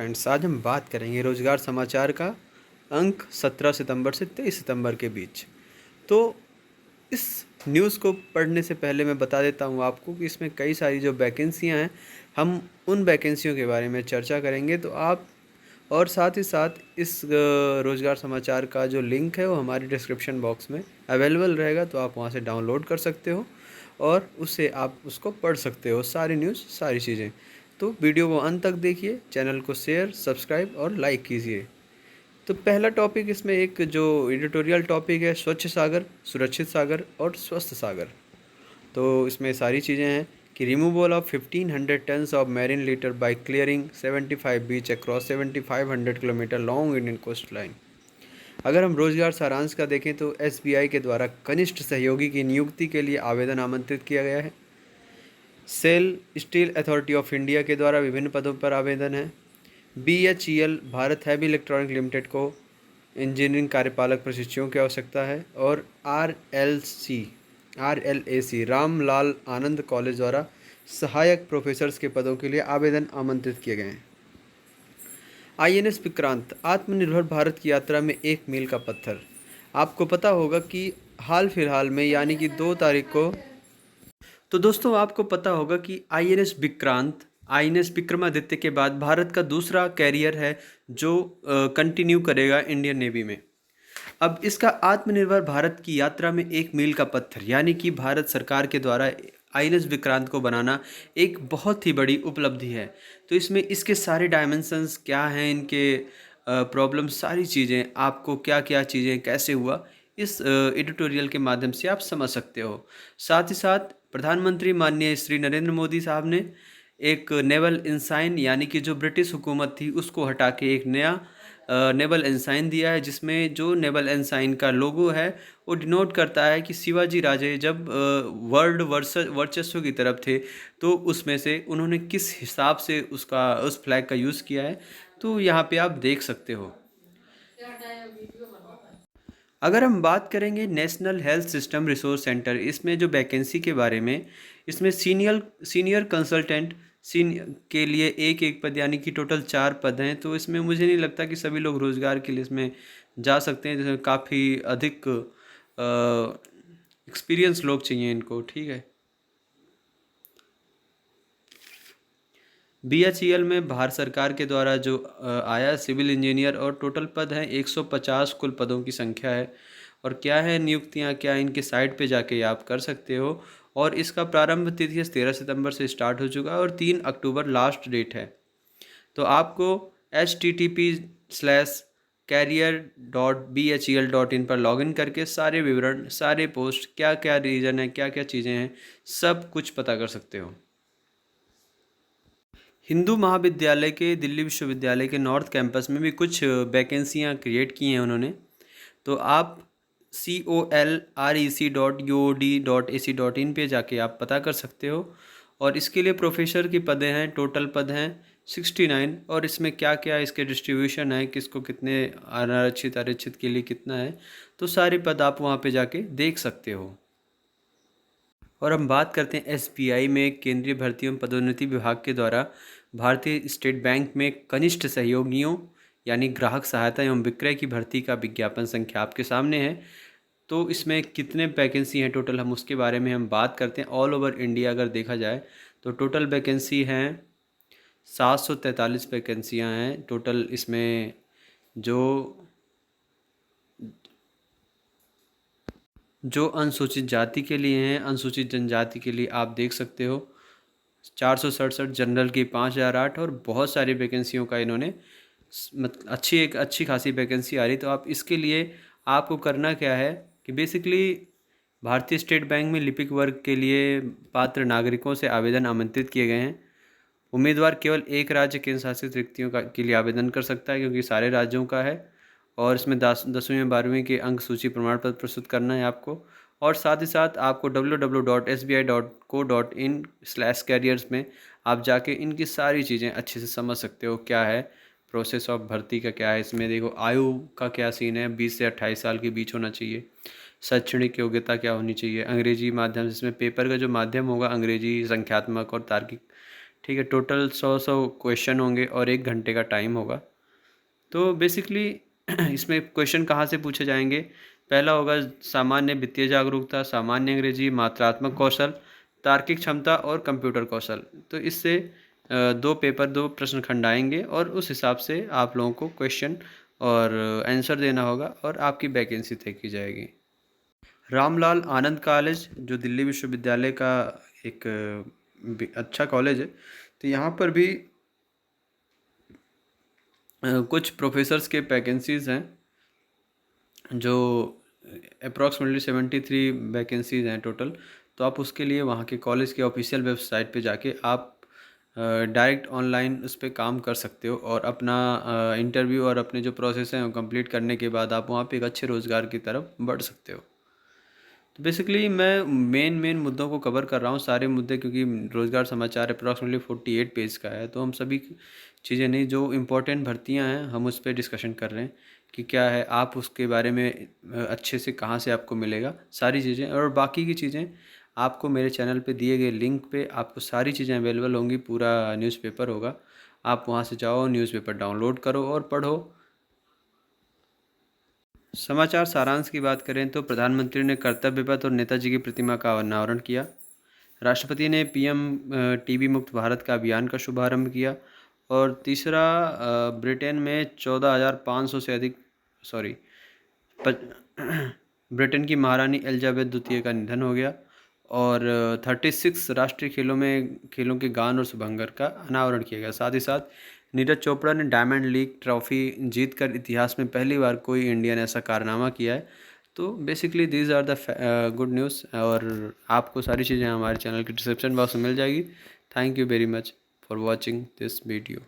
Friends, आज हम बात करेंगे रोज़गार समाचार का अंक 17 सितंबर से 23 सितंबर के बीच। तो इस न्यूज़ को पढ़ने से पहले मैं बता देता हूँ आपको कि इसमें कई सारी जो वैकेंसियाँ हैं, हम उन वैकेंसियों के बारे में चर्चा करेंगे। तो आप और साथ ही साथ इस रोज़गार समाचार का जो लिंक है वो हमारे डिस्क्रिप्शन बॉक्स में अवेलेबल रहेगा, तो आप वहाँ से डाउनलोड कर सकते हो और उससे आप उसको पढ़ सकते हो, सारी न्यूज़ सारी चीज़ें। तो वीडियो को अंत तक देखिए, चैनल को शेयर सब्सक्राइब और लाइक कीजिए। तो पहला टॉपिक इसमें एक जो एडिटोरियल टॉपिक है, स्वच्छ सागर, सुरक्षित सागर और स्वस्थ सागर। तो इसमें सारी चीज़ें हैं कि removal of 1500 tons of marine litter by clearing 75 beach across 7500 kilometre long Indian coast line. अगर हम रोजगार सारांश का देखें तो एसबीआई के द्वारा कनिष्ठ सहयोगी की नियुक्ति के लिए आवेदन आमंत्रित किया गया है। SAIL steel authority of India के द्वारा विभिन्न पदों पर आवेदन है। BHEL Bharat heavy electronic limited को इंजीनियरिंग कार्यपालक प्रशिक्षुओं की आवश्यकता है। और आरएलएसी रामलाल आनंद कॉलेज द्वारा सहायक प्रोफेसर्स के पदों के लिए आवेदन आमंत्रित किए गए हैं। आईएनएस विक्रांत आत्मनिर्भर भारत की यात्रा में एक मील का पत्थर। आपको पता होगा कि हाल फिलहाल में यानी कि 2 तारीख को, तो दोस्तों आपको पता होगा कि आईएनएस विक्रांत आईएनएस विक्रमादित्य के बाद भारत का दूसरा कैरियर है जो कंटिन्यू करेगा इंडियन नेवी में। अब इसका आत्मनिर्भर भारत की यात्रा में एक मील का पत्थर यानी कि भारत सरकार के द्वारा आईएनएस विक्रांत को बनाना एक बहुत ही बड़ी उपलब्धि है। तो इसमें इसके सारे डायमेंशंस क्या हैं, इनके प्रॉब्लम, सारी चीज़ें, आपको क्या क्या चीज़ें कैसे हुआ, इस एडिटोरियल के माध्यम से आप समझ सकते हो। साथ ही साथ प्रधानमंत्री माननीय श्री नरेंद्र मोदी साहब ने एक नेवल इंसाइन यानी कि जो ब्रिटिश हुकूमत थी उसको हटा के एक नया नेवल एंसाइन दिया है, जिसमें जो नेवल एंसाइन का लोगो है वो डिनोट करता है कि शिवाजी राजे जब वर्ल्ड वर्चस्व की तरफ थे तो उसमें से उन्होंने किस हिसाब से उस फ्लैग का यूज़ किया है। तो यहाँ पे आप देख सकते हो। अगर हम बात करेंगे national health system resource centre, इसमें जो वैकेंसी के बारे में, इसमें सीनियर सीनियर कंसल्टेंट सीनियर के लिए एक एक पद यानी कि टोटल 4 पद हैं। तो इसमें मुझे नहीं लगता कि सभी लोग रोज़गार के लिए इसमें जा सकते हैं, जिसमें काफ़ी अधिक एक्सपीरियंस लोग चाहिए इनको, ठीक है। बीएचईएल में भारत सरकार के द्वारा जो आया सिविल इंजीनियर, और टोटल पद हैं 150, कुल पदों की संख्या है। और क्या है नियुक्तियां, क्या इनके साइट पे जाके आप कर सकते हो। और इसका प्रारंभ तिथि 13 सितंबर से स्टार्ट हो चुका है और 3 अक्टूबर लास्ट डेट है। तो आपको http:/career.bhel.in पर लॉगिन करके सारे विवरण, सारे पोस्ट, क्या क्या रीजन है, क्या क्या चीज़ें हैं, सब कुछ पता कर सकते हो। हिंदू महाविद्यालय के दिल्ली विश्वविद्यालय के नॉर्थ कैंपस में भी कुछ वैकेंसियाँ क्रिएट की हैं उन्होंने। तो आप colrec.uod.ac.in पे जाके आप पता कर सकते हो। और इसके लिए प्रोफेसर की पदें हैं, टोटल पद हैं 69। और इसमें क्या क्या इसके डिस्ट्रीब्यूशन है, किसको कितने, अनारक्षित आरक्षित के लिए कितना है, तो सारे पद आप वहाँ पे जाके देख सकते हो। और हम बात करते हैं एसबीआई में केंद्रीय भर्ती एवं पदोन्नति विभाग के द्वारा भारतीय स्टेट बैंक में कनिष्ठ सहयोगियों यानी ग्राहक सहायता एवं विक्रय की भर्ती का विज्ञापन संख्या आपके सामने है। तो इसमें कितने वैकेंसी हैं टोटल, हम उसके बारे में हम बात करते हैं। ऑल ओवर इंडिया अगर देखा जाए तो टोटल वैकेंसी हैं 743 वैकेंसियाँ हैं टोटल। इसमें जो अनुसूचित जाति के लिए हैं, अनुसूचित जनजाति के लिए आप देख सकते हो 467, जनरल की 5008, और बहुत सारी वैकेंसियों का इन्होंने एक अच्छी खासी वैकेंसी आ रही। तो आप इसके लिए आपको करना क्या है कि बेसिकली भारतीय स्टेट बैंक में लिपिक वर्ग के लिए पात्र नागरिकों से आवेदन आमंत्रित किए गए हैं। उम्मीदवार केवल एक राज्य केंद्र शासित रिक्तियों के लिए आवेदन कर सकता है, क्योंकि सारे राज्यों का है। और इसमें 10वीं और 12वीं के अंक सूची प्रमाण पत्र प्रस्तुत करना है आपको। और साथ ही साथ आपको www.sbi.co.in/careers में आप जाके इनकी सारी चीज़ें अच्छे से समझ सकते हो। क्या है प्रोसेस ऑफ भर्ती का, क्या है इसमें, देखो आयु का क्या सीन है, 20 से 28 साल के बीच होना चाहिए। शैक्षणिक योग्यता क्या होनी चाहिए, अंग्रेजी माध्यम, जिसमें पेपर का जो माध्यम होगा अंग्रेजी, संख्यात्मक और तार्किक ठीक है, टोटल 100 क्वेश्चन होंगे और 1 घंटे का टाइम होगा। तो बेसिकली इसमें क्वेश्चन कहाँ से पूछे जाएंगे? पहला होगा सामान्य वित्तीय जागरूकता, सामान्य अंग्रेजी, मात्रात्मक कौशल, तार्किक क्षमता और कंप्यूटर कौशल। तो इससे दो प्रश्न खंड आएंगे और उस हिसाब से आप लोगों को क्वेश्चन और आंसर देना होगा और आपकी वैकेंसी तय की जाएगी। रामलाल आनंद कॉलेज जो दिल्ली विश्वविद्यालय का एक अच्छा कॉलेज है, तो यहाँ पर भी कुछ प्रोफेसर्स के वैकेंसीज़ हैं जो अप्रॉक्सीमेटली 73 वैकेंसीज़ हैं टोटल। तो आप उसके लिए वहाँ के कॉलेज के ऑफिशियल वेबसाइट पे जाके आप डायरेक्ट ऑनलाइन उस पर काम कर सकते हो और अपना इंटरव्यू और अपने जो प्रोसेस हैं वो कंप्लीट करने के बाद आप वहाँ पे एक अच्छे रोज़गार की तरफ बढ़ सकते हो। तो बेसिकली मैं मेन मुद्दों को कवर कर रहा हूँ सारे मुद्दे, क्योंकि रोज़गार समाचार अप्रॉक्सीमेटली 48 पेज का है, तो हम सभी चीज़ें नहीं, जो इम्पोर्टेंट भर्तियाँ हैं हम उस पर डिस्कशन कर रहे हैं कि क्या है, आप उसके बारे में अच्छे से कहाँ से आपको मिलेगा सारी चीज़ें, और बाकी की चीज़ें आपको मेरे चैनल पे दिए गए लिंक पे आपको सारी चीज़ें अवेलेबल होंगी। पूरा न्यूज़पेपर होगा, आप वहाँ से जाओ, न्यूज़पेपर डाउनलोड करो और पढ़ो। समाचार सारांश की बात करें तो प्रधानमंत्री ने कर्तव्य पथ और नेताजी की प्रतिमा का अनावरण किया। राष्ट्रपति ने पीएम टीबी मुक्त भारत का अभियान का शुभारंभ किया। और तीसरा, ब्रिटेन में 14,500 से अधिक सॉरी ब्रिटेन की महारानी एलिजाबेथ द्वितीय का निधन हो गया। और 36 राष्ट्रीय खेलों के गान और शुभंकर का अनावरण किया गया। साथ ही साथ नीरज चोपड़ा ने डायमंड लीग ट्रॉफी जीतकर इतिहास में पहली बार कोई इंडियन ऐसा कारनामा किया है। तो basically these are the good news, और आपको सारी चीज़ें हमारे चैनल के डिस्क्रिप्शन बॉक्स में मिल जाएगी। Thank you very much for watching this video.